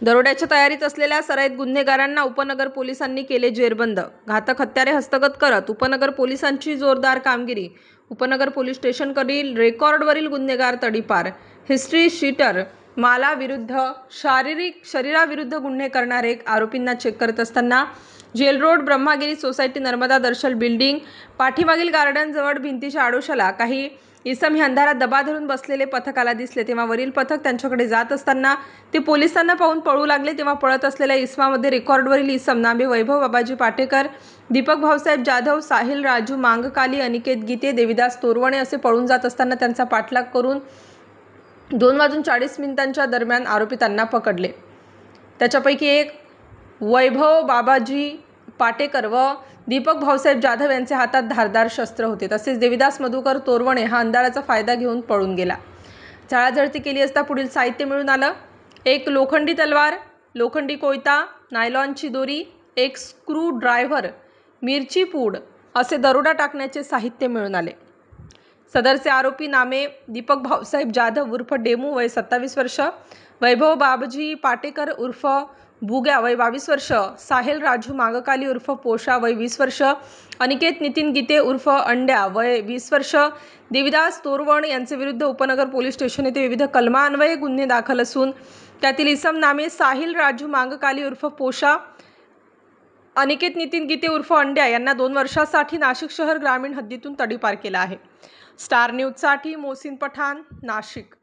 दरोड्याच्या तयारीत असलेल्या सराईत गुन्हेगारांना उपनगर पोलिसांनी केले जेरबंद। घातक हत्यारे हस्तगत करत उपनगर पोलिसांची जोरदार कामगिरी। उपनगर पोलीस स्टेशनकडील रेकॉर्डवरील गुन्हेगार तडीपार। हिस्ट्री शीटर माला विरुद्ध शरीराविरुद्ध गुन्हे करणारे आरोपींना चेक करत असताना jail road, Brahmagiri society, Narmada Darshan building पाठीमागील गार्डन जवळ भिंतीच्या आडोशाला काही इसम हे अंधारात दबा धरून बसलेले पथकाला दिसले। तेव्हा वरील पथक त्यांच्याकडे जात असताना ते पोलिसांना पाहून पळू लागले। तेव्हा पळत असलेल्या इसमामध्ये रेकॉर्डवरील इसम नामे वैभव बाबाजी पाटेकर, दीपक भाऊसाहेब जाधव, साहिल राजू मांगकाली, अनिकेत गीते, देविदास तोरवणे असे पळून जात असताना त्यांचा पाठलाग करून 2:40 दरम्यान आरोपी त्यांना पकडले। त्याच्यापैकी एक वैभव बाबाजी पाटेकर व दीपक भाऊसाहेब जाधव यांच्या हातात धारदार शस्त्र होते। तसेच देविदास मधुकर तोरवणे हा अंधाराचा फायदा घेऊन पळून गेला। झाडाझडती केली असता पुढील साहित्य मिळून आलं। एक लोखंडी तलवार, लोखंडी कोयता, नायलॉनची दोरी, एक स्क्रू ड्रायव्हर, मिरची पूड असे दरोडा टाकण्याचे साहित्य मिळून आले। सदरचे आरोपी नामे दीपक भाऊसाहेब जाधव उर्फ डेमू वय 27 वर्ष, वैभव बाबाजी पाटेकर उर्फ बुग्या वय 22 वर्ष, साहिल राजू मांगकाली उर्फ पोशा वय 20 वर्ष, अनिकेत नितीन गीते उर्फ अंड्या वय 20 वर्ष, देविदास तोरवण यांचे विरुद्ध उपनगर पोलीस स्टेशन येथे विविध कलमान्वये गुन्हे दाखल असून त्यातील इसम नामे साहिल राजू मांगकाली उर्फ पोशा, अनिकेत नितीन गीते उर्फ अंड्या यांना 2 वर्षांसाठी नाशिक शहर ग्रामीण हद्दीतून तडीपार केला आहे। स्टार न्यूजसाठी मोहसिन पठाण, नाशिक।